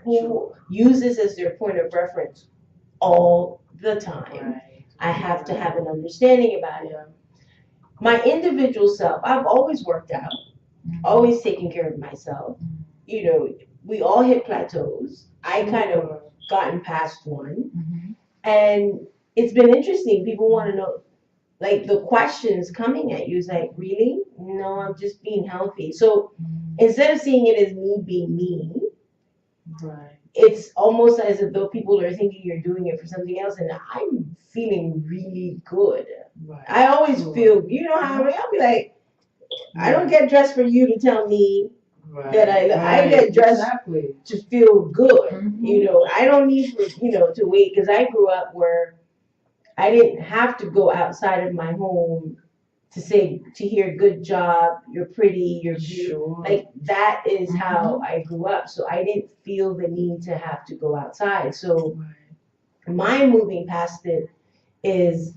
who use this as their point of reference all the time. Right. I have to have an understanding about it. My individual self, I've always worked out, always taken care of myself. You know, we all hit plateaus. I kind of gotten past one. And it's been interesting. People want to know, like, the questions coming at you is like, really? No, I'm just being healthy. So instead of seeing it as me being me, Right. it's almost as if though people are thinking you're doing it for something else, and I'm feeling really good. Right. I always feel, you know how I'll be like, I don't get dressed for you to tell me that I get dressed to feel good. You know, I don't need for, to wait, because I grew up where I didn't have to go outside of my home to hear good job, you're pretty, you're beautiful. Like, that is how I grew up. So I didn't feel the need to have to go outside. So my moving past it is,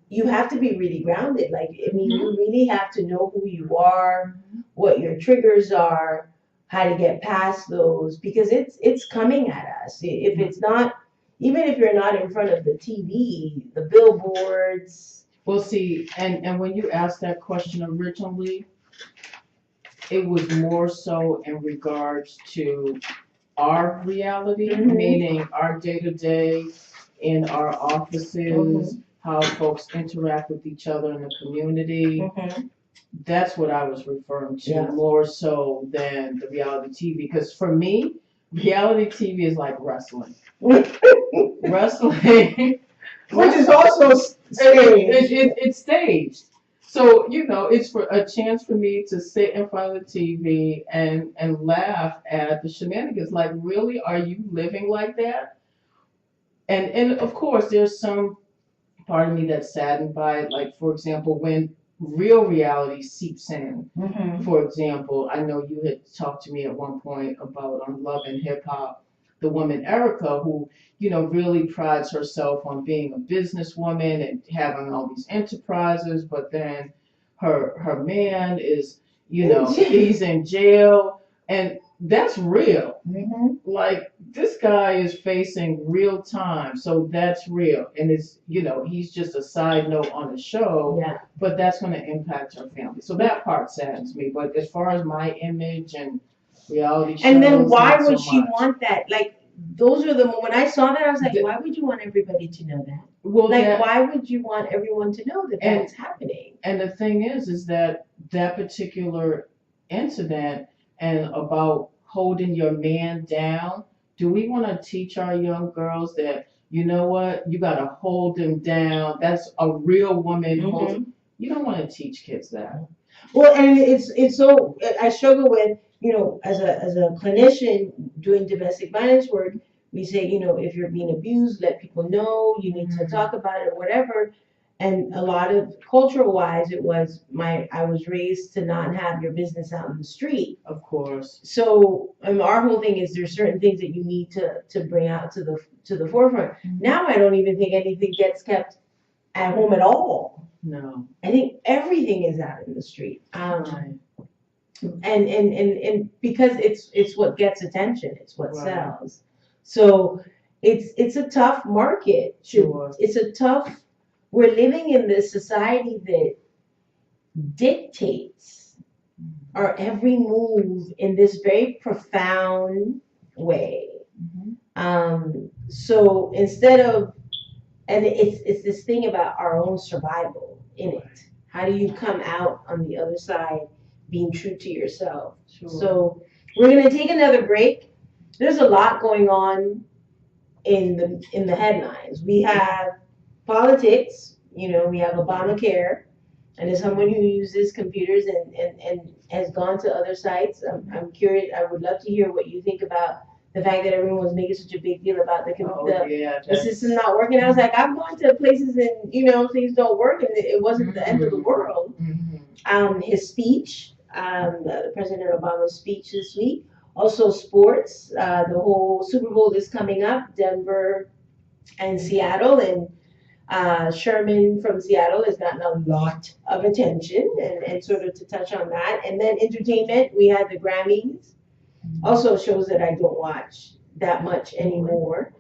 you have to be really grounded. Like, I mean, you really have to know who you are, what your triggers are, how to get past those, because it's coming at us. If it's not, even if you're not in front of the TV, the billboards. Well, see, and when you asked that question originally, it was more so in regards to our reality, meaning our day-to-day in our offices, how folks interact with each other in the community. That's what I was referring to, more so than the reality TV. Because for me, reality TV is like wrestling. Wrestling. Which is also staged. It's staged. So, it's for a chance for me to sit in front of the TV and laugh at the shenanigans. Like, really, are you living like that? And of course, there's some part of me that's saddened by it. Like, for example, when real reality seeps in. For example, I know you had talked to me at one point about on Love and Hip Hop, the woman Erica, who really prides herself on being a businesswoman and having all these enterprises, but then her man is, he's in jail, and that's real. Like, this guy is facing real time, so that's real, and it's he's just a side note on the show, but that's going to impact her family. So that part saddens me. But as far as my image and reality shows, and then why would so she much. want that? Like, those are when I saw that, I was like, why would you want everybody to know that? Well, like, why would you want everyone to know that that's happening? And the thing is that particular incident and about holding your man down, do we want to teach our young girls that, you know what, you got to hold him down? That's a real woman. You don't want to teach kids that. Well, and it's so, I struggle with, as a clinician doing domestic violence work, we say, if you're being abused, let people know, you need to talk about it, whatever. And a lot of cultural wise, it was I was raised to not have your business out in the street. Of course. So our whole thing is there's certain things that you need to bring out to the forefront. Now I don't even think anything gets kept at home at all. No. I think everything is out in the street. And because it's what gets attention, it's what sells. So it's a tough market. Sure. It's a tough. We're living in this society that dictates our every move in this very profound way. So instead of, and it's this thing about our own survival in it. How do you come out on the other side being true to yourself? Sure. So we're going to take another break. There's a lot going on in the headlines. We have politics, we have Obamacare, and as someone who uses computers and has gone to other sites, I'm curious. I would love to hear what you think about the fact that everyone was making such a big deal about the system not working. I was like, I've gone to places and things don't work, and it wasn't the end of the world. His speech, the President Obama's speech this week. Also sports. The whole Super Bowl is coming up, Denver and Seattle, and Sherman from Seattle has gotten a lot of attention, and sort of to touch on that. And then entertainment, we had the Grammys. Also shows that I don't watch that much anymore.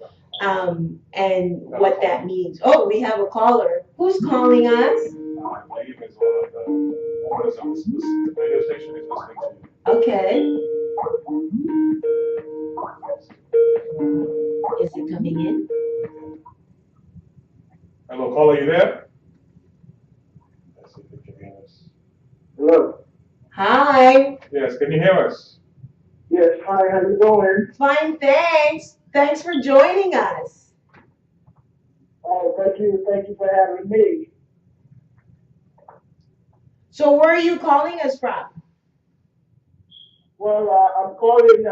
And what that means. Oh, we have a caller. Who's calling us? I believe it's one of the owners of this radio station is listening to you. Okay. Is it coming in? Hello, caller, you there? Let's see if you can hear us. Hello. Hi. Yes, can you hear us? Yes, hi, how you doing? Fine, thanks. Thanks for joining us. Oh, thank you for having me. So where are you calling us from? Well, I'm calling,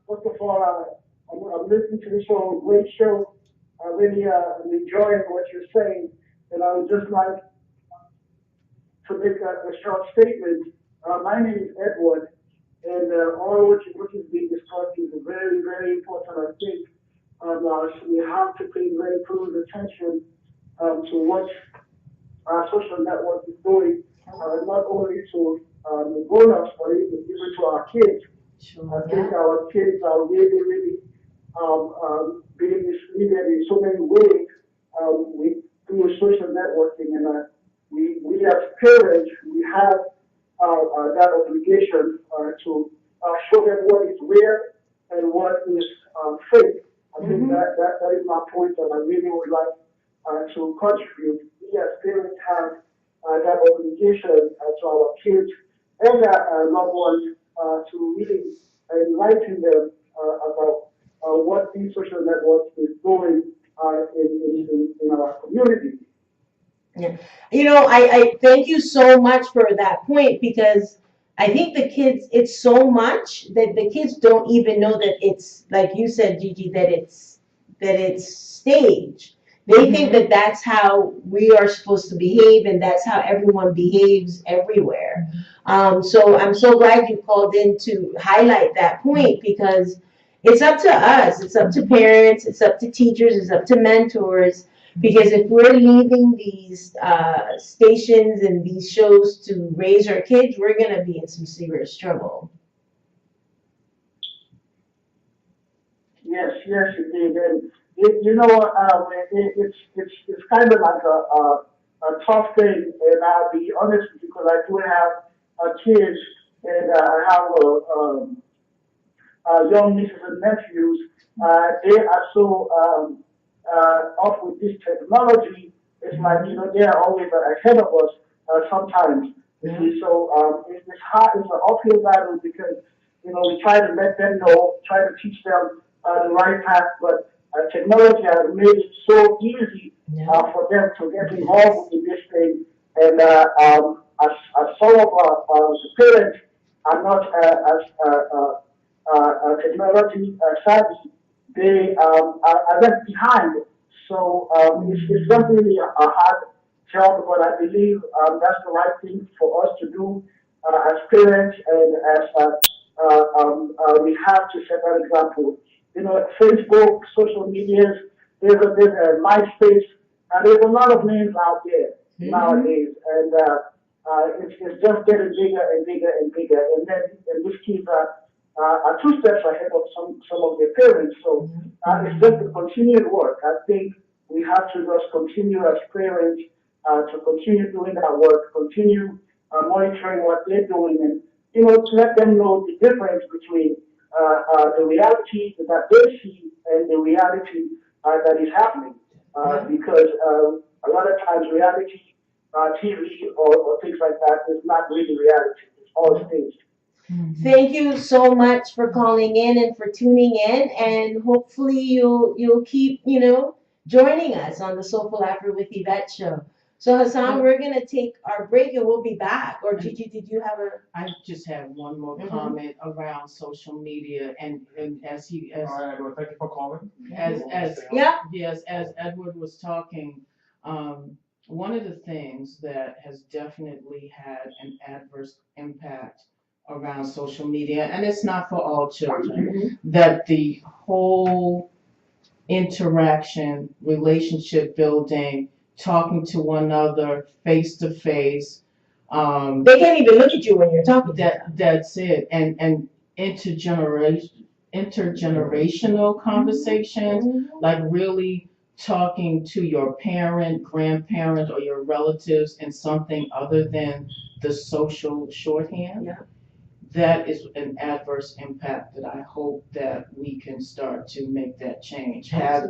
first of all, I'm listening to the show, great show. I really am enjoying what you're saying, and I would just like to make a short statement. My name is Edward, and all what is being discussed is very, very important, I think. We have to pay very close attention to what our social network is doing, not only to the grown-ups, but even to our kids. Sure, I think our kids are really, really being misleaded in so many ways through social networking. And we as parents, we have that obligation to show them what is real and what is fake. I think that is my point that I really would like to contribute. We as parents have that obligation to our kids and our loved ones to really enlighten them about what these social networks is doing in our community. Yeah. You know, I thank you so much for that point because I think the kids, it's so much that the kids don't even know that it's, like you said, Gigi, that it's staged. They think that that's how we are supposed to behave and that's how everyone behaves everywhere. So I'm so glad you called in to highlight that point because it's up to us, it's up to parents, it's up to teachers, it's up to mentors. Because if we're leaving these stations and these shows to raise our kids, we're going to be in some serious trouble. Yes, yes, indeed. And you know, it's kind of like a tough thing, and I'll be honest because I do have kids, and I have young nieces and nephews. They are so off with this technology. It's like they are always ahead of us sometimes. You see, so it's hard. It's an uphill battle because we try to let them know, try to teach them the right path, but technology has made it so easy for them to get involved in this thing. And as some of the parents are not as technology savvy, they are left behind. So it's not really a hard job, but I believe that's the right thing for us to do as parents and as we have to set that example. Facebook, social medias, there's a MySpace, and there's a lot of names out there nowadays, and it's just getting bigger and bigger and bigger. And these kids are two steps ahead of some of their parents. So it's just a continued work. I think we have to just continue as parents to continue doing that work, continue monitoring what they're doing, and to let them know the difference between the reality that they see and the reality that is happening. Because a lot of times reality TV or things like that is not really reality. It's all staged. Thank you so much for calling in and for tuning in, and hopefully you'll keep joining us on the Soulful Afro with Yvette show. So Hassan, we're gonna take our break and we'll be back. Or Gigi, did you have a? I just have one more comment around social media, and as All right, well, thank you for calling. as yes, as Edward was talking, one of the things that has definitely had an adverse impact around social media, and it's not for all children, that the whole interaction, relationship building, talking to one another face to face. They can't even look at you when you're talking. That's it. And intergenerational conversations, like really talking to your parent, grandparent, or your relatives in something other than the social shorthand. Yeah. That is an adverse impact that I hope that we can start to make that change. Have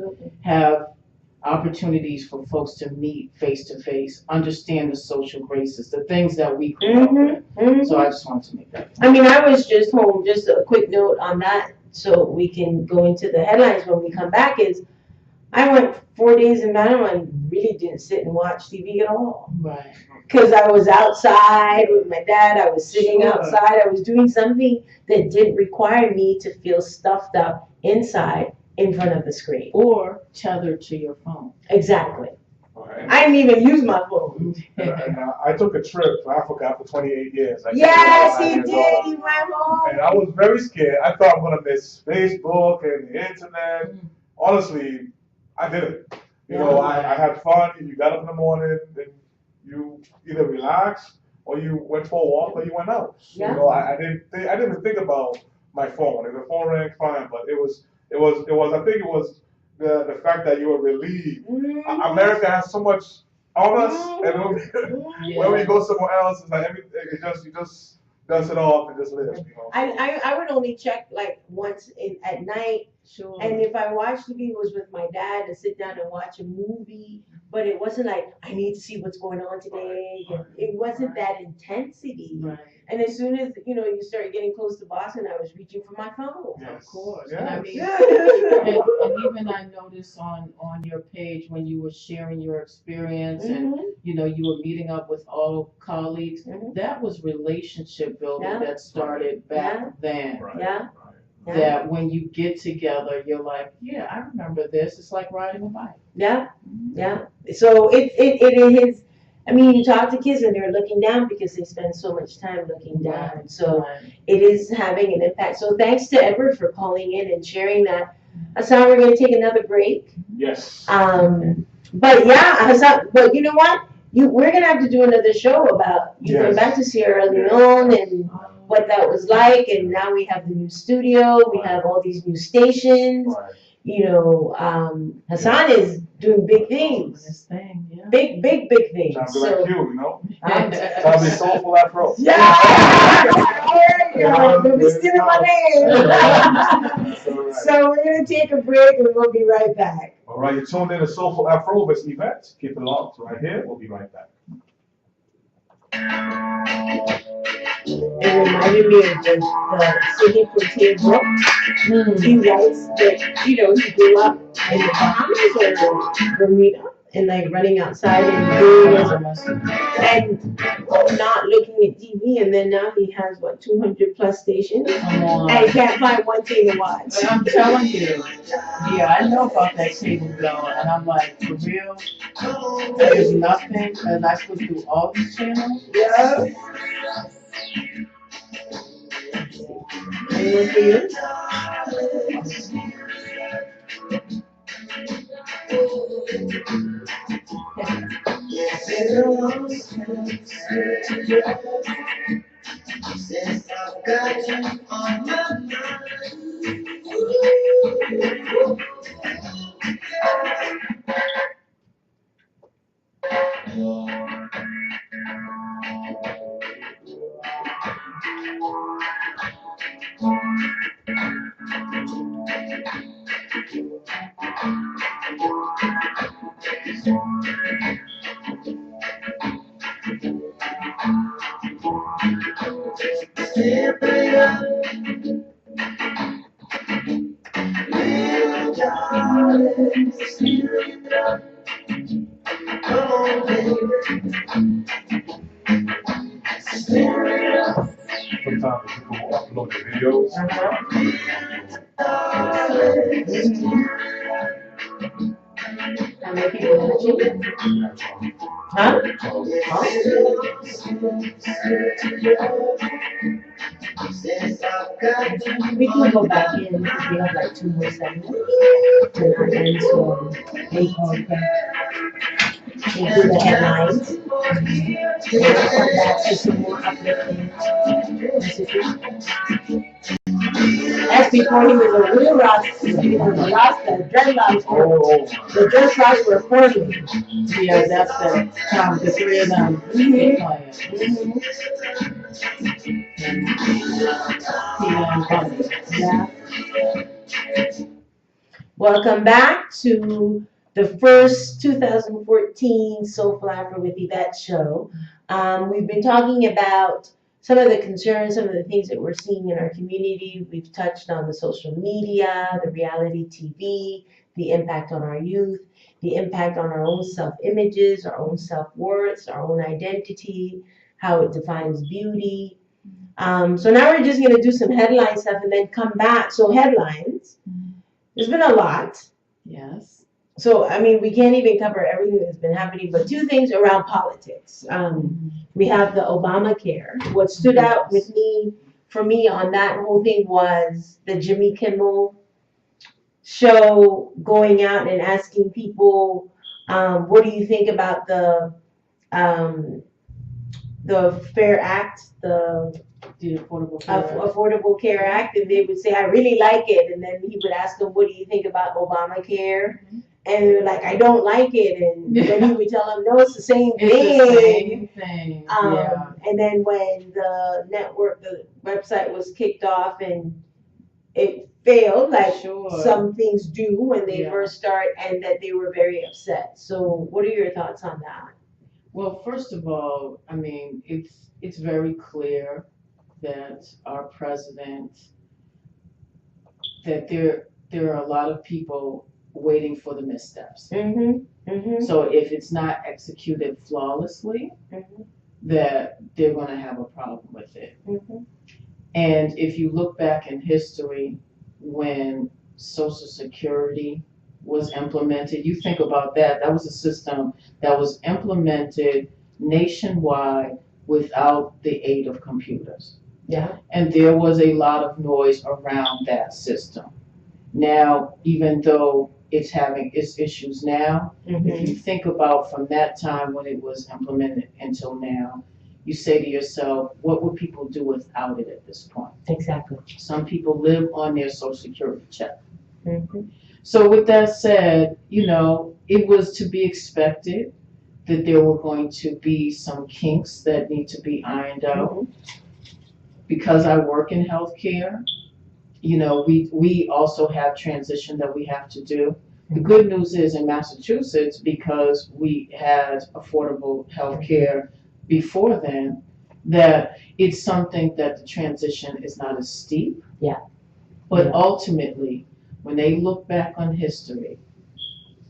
opportunities for folks to meet face to face, understand the social graces, the things that we grew up with. So I just wanted to make that. I mean, I was just home, just a quick note on that so we can go into the headlines when we come back is I went 4 days in Panama and really didn't sit and watch TV at all. Right. Because I was outside with my dad, I was sitting outside, I was doing something that didn't require me to feel stuffed up inside in front of the screen. Or tethered to your phone. Exactly. Right. I didn't even use my phone. I took a trip to Africa for 28 years. Yes, he did. He went home. And I was very scared. I thought I'm going to miss Facebook and the internet. Honestly, I didn't. You know, I had fun. You got up in the morning and you either relaxed or you went for a walk or you went out. Yeah. You know, I didn't even think about my phone. If the phone rang, fine. But it was. I think it was the fact that you were relieved. America has so much on us, and when we go somewhere else, it's like everything. You just dust it off and just live. You know. I would only check like once at night. Sure. And if I watched TV, it was with my dad to sit down and watch a movie. But it wasn't like, I need to see what's going on today. Right. It wasn't that intensity. Right. And as soon as, you started getting close to Boston, I was reaching for my phone. Yes. Of course. Yes. And I mean, Yeah. and even I noticed on your page when you were sharing your experience and, you were meeting up with all colleagues, that was relationship building that started back then. Right. Yeah. That when you get together, you're like, yeah, I remember this. It's like riding a bike. Yeah. Yeah. So it is. I mean, you talk to kids and they're looking down because they spend so much time looking down. So it is having an impact. So thanks to Edward for calling in and sharing that. Hassan, we're going to take another break. Yes. But yeah, Hassan, but you know what? We're going to have to do another show about you going back to Sierra Leone and what that was like. And now we have the new studio. We have all these new stations. Right. Hassan is doing big things. This thing, yeah. Big things. Sounds like you know. Yeah. Sounds like Soulful Afro. There you go. Don't be stealing my name. So we're going to take a break and we'll be right back. All right, you're tuned in to Soulful Afro with Yvette. Keep it locked right here. We'll be right back. It reminded me of the Sidney Poitier book. He writes that, he grew up in the Bahamas or Bermuda and like running outside and doing and not looking at TV. And then now he has 200 plus stations and he can't find one thing to watch. But I'm telling you, I know about that cable going, and I'm like, for real, there's nothing, and I put through all these channels. Yeah. Anyone for you? Since I've got you on my mind. Step it up, little darling, step it up. Come on, baby. Step it up. Sometimes people upload the videos. How many people watching? Huh? We can go back in because we have like 2 more segments to not end, so they can do the headlines. And we'll come back to some more uplifting messages. That's before he was a real Rasta. He was a Rasta. Dreadlocks were, the dreadlocks were forming. Yeah, that's the time the three of them keep playing. And Bunny. Yeah. Welcome back to the first 2014 Soulful Afro with Yvette show. We've been talking about some of the concerns, some of the things that we're seeing in our community. We've touched on the social media, the reality TV, the impact on our youth, the impact on our own self-images, our own self-worth, our own identity, how it defines beauty. So now we're just going to do some headline stuff and then come back. So headlines. There's been a lot. Yes. So, I mean, we can't even cover everything that's been happening, but two things around politics. We have the Obamacare. What stood out with me, for me on that whole thing was the Jimmy Kimmel show going out and asking people, what do you think about the Fair Act, the Affordable Care Act, and they would say, I really like it. And then he would ask them, what do you think about Obamacare? And they were like, I don't like it. And then he would tell them, no, it's the same thing. It's the same thing. Yeah. And then when the website was kicked off and it failed, like some things do when they first start, and that they were very upset. So what are your thoughts on that? Well, first of all, I mean, it's very clear that our president, that there are a lot of people waiting for the missteps. So if it's not executed flawlessly, that they're going to have a problem with it. And if you look back in history, when Social Security was implemented, you think about that. That was a system that was implemented nationwide without the aid of computers. Yeah. And there was a lot of noise around that system. Now, even though it's having its issues now, if you think about from that time when it was implemented until now, you say to yourself, what would people do without it at this point? Exactly. Some people live on their Social Security check. So with that said, it was to be expected that there were going to be some kinks that need to be ironed out. Because I work in healthcare, we also have transition that we have to do. The good news is in Massachusetts, because we had affordable healthcare before then, that it's something that the transition is not as steep. Yeah. But ultimately, when they look back on history,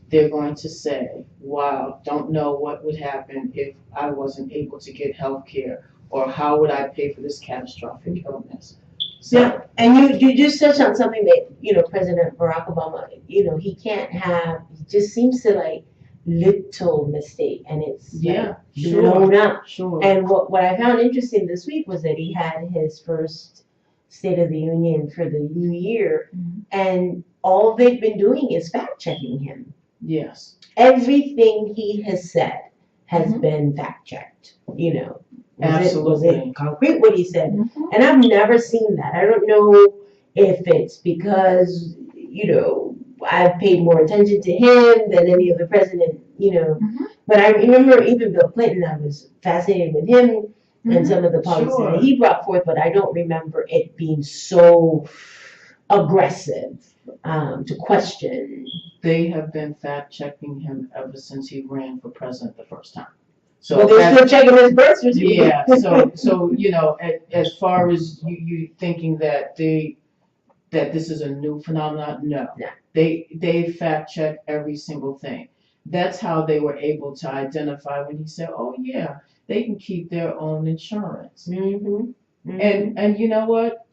they're going to say, wow, don't know what would happen if I wasn't able to get health care, or how would I pay for this catastrophic illness? So, yeah, and you just touched on something that, President Barack Obama, he can't have, he just seems to like little mistake, and it's blown up. And what I found interesting this week was that he had his first State of the Union for the new year, and all they've been doing is fact checking him. Yes. Everything he has said has been fact checked, Was it concrete what he said? And I've never seen that. I don't know if it's because, I've paid more attention to him than any other president, But I remember even Bill Clinton, I was fascinated with him and some of the policies that he brought forth, but I don't remember it being so aggressive to question. They have been fact checking him ever since he ran for president the first time. So they're still checking his birth certificate. Yeah. So as far as you thinking that this is a new phenomenon, no. They fact check every single thing. That's how they were able to identify when he said, "Oh yeah, they can keep their own insurance." And you know what?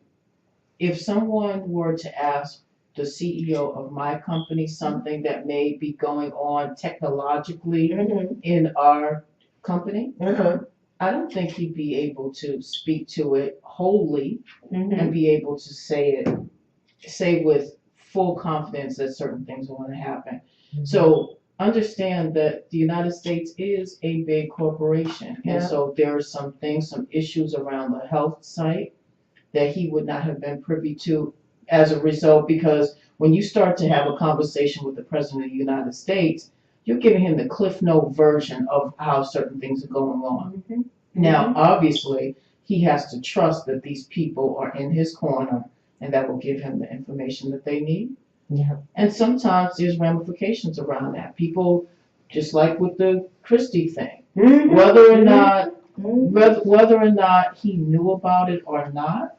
If someone were to ask the CEO of my company something that may be going on technologically in our company, I don't think he'd be able to speak to it wholly and be able to say with full confidence that certain things are going to happen. So understand that the United States is a big corporation, and so there are some issues around the health site that he would not have been privy to as a result, because when you start to have a conversation with the President of the United States, you're giving him the Cliff Note version of how certain things are going on. Mm-hmm. Now, obviously, he has to trust that these people are in his corner and that will give him the information that they need. Yeah. And sometimes there's ramifications around that. People, just like with the Christie thing, Mm-hmm. whether or not Mm-hmm. whether or not he knew about it or not,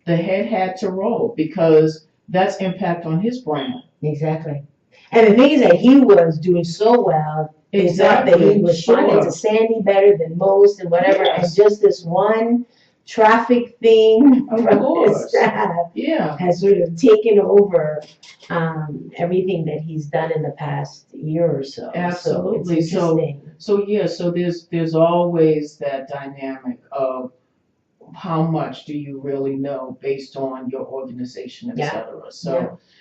the head had to roll because that's impact on his brand. Exactly. And the thing is that he was doing so well. They thought that he responded to Sandy better than most and whatever. Yes. And just this one traffic thing Of from his course. staff Yeah. has sort of taken over everything that he's done in the past year or so. Absolutely. So it's interesting. So there's always that dynamic of how much do you really know based on your organization, etc.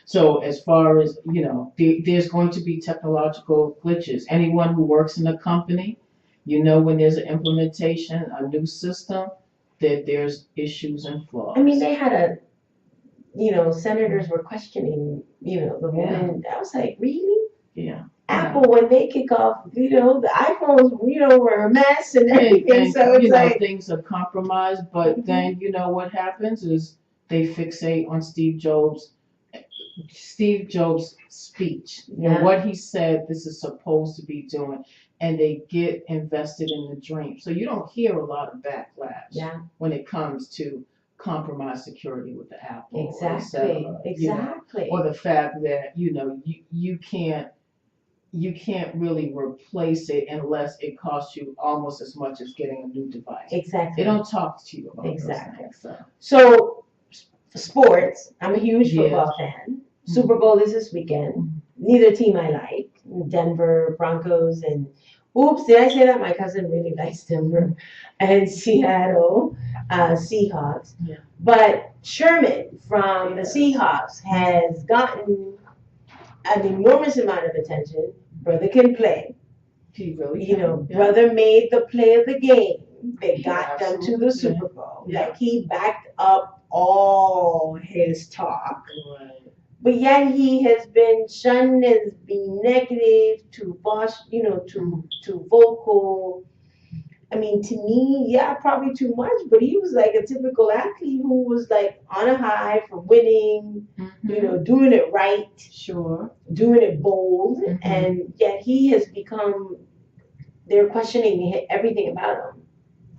So as far as there's going to be technological glitches. Anyone who works in a company, when there's an implementation, a new system, that there's issues and flaws. I mean, they had senators were questioning, the woman. I was like, really? Yeah. Apple, when they kick off, the iPhones, were a mess and everything. And, so it's like things are compromised, but then what happens is they fixate on Steve Jobs' speech. Yeah. What he said this is supposed to be doing, and they get invested in the dream. So you don't hear a lot of backlash when it comes to compromised security with the Apple. Exactly. Or the fact that you can't really replace it unless it costs you almost as much as getting a new device. Exactly. They don't talk to you about exactly. those things. So sports, I'm a huge football fan. Super Bowl is this weekend. Neither team I like. Denver Broncos and did I say that? My cousin really likes Denver and Seattle Seahawks. Yeah. But Sherman from the Seahawks has gotten an enormous amount of attention. Brother can play. He really can. Brother made the play of the game. They got them to the Super Bowl. Yeah. Like he backed up all his talk. Right. But yet he has been shunned as being negative, too vocal. I mean, to me, probably too much, but he was like a typical athlete who was like on a high for winning, doing it right. Sure. Doing it bold. And yet he has become, they're questioning everything about him.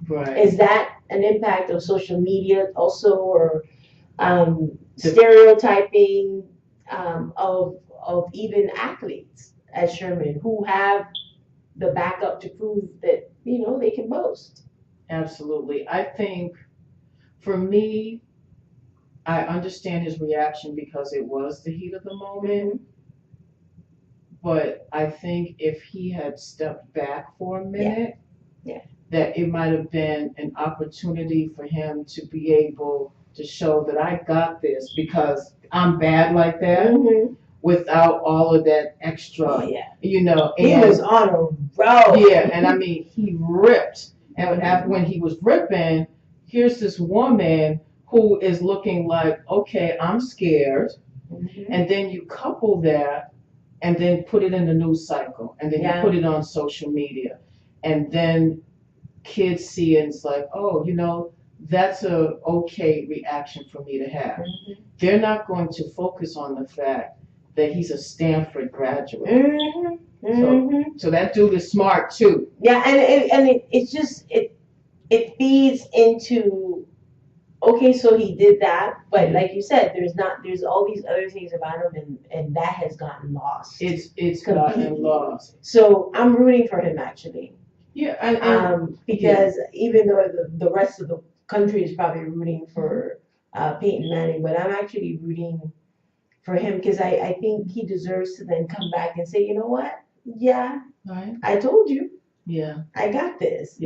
Right. Is that an impact of social media also, or stereotyping of even athletes as Sherman who have the backup to prove that they can boast? Absolutely. I think for me, I understand his reaction because it was the heat of the moment. But I think if he had stepped back for a minute, that it might have been an opportunity for him to be able to show that I got this because I'm bad like that without all of that extra, he was on a roll. Yeah, and I mean, he ripped. And when he was ripping, here's this woman who is looking like, okay, I'm scared. And then you couple that and then put it in the news cycle. And then you put it on social media. And then kids see it and it's like, oh, that's a okay reaction for me to have. They're not going to focus on the fact that he's a Stanford graduate. So that dude is smart too. Yeah, and it's just it feeds into, okay, so he did that, but like you said, there's all these other things about him, and that has gotten lost. It's gotten lost. So I'm rooting for him actually. Yeah, because even though the rest of the country is probably rooting for Peyton Manning, but I'm actually rooting for him because I think he deserves to then come back and say, you know what? Yeah, right. I told you. Yeah, I got this.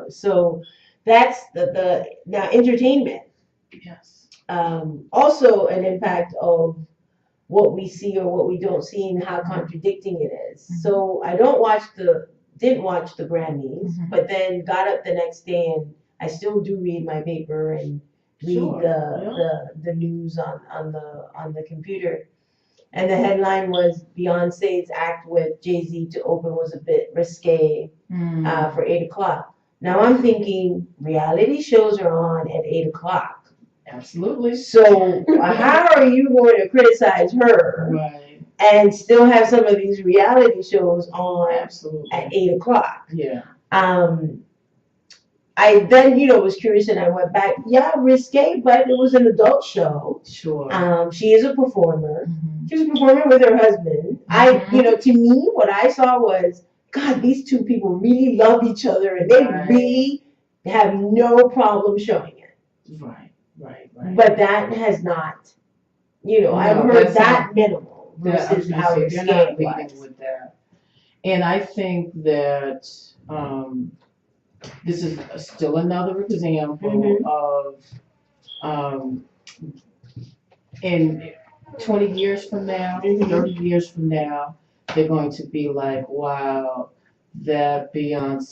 So that's the now entertainment. Yes. Also an impact of what we see or what we don't see and how contradicting it is. So I didn't watch the Grammys, but then got up the next day and I still do read my paper and read Sure. the news on the computer. And the headline was Beyonce's act with Jay-Z to open was a bit risque for 8 o'clock. Now I'm thinking reality shows are on at 8 o'clock. Absolutely. So how are you going to criticize her Right. and still have some of these reality shows on Absolutely. at 8 o'clock? Yeah. I then, was curious and I went back. Yeah, risque, but it was an adult show. Sure. She is a performer. Mhm. She was performing with her husband. To me, what I saw was, God, these two people really love each other and they Right. really have no problem showing it. Right. But that has not, I've No, heard that's that not- minimal I was versus gonna how say, risque they're not it leading was. with that. And I think that this is still another example of in 20 years from now, 30 years from now, they're going to be like, wow, that Beyonce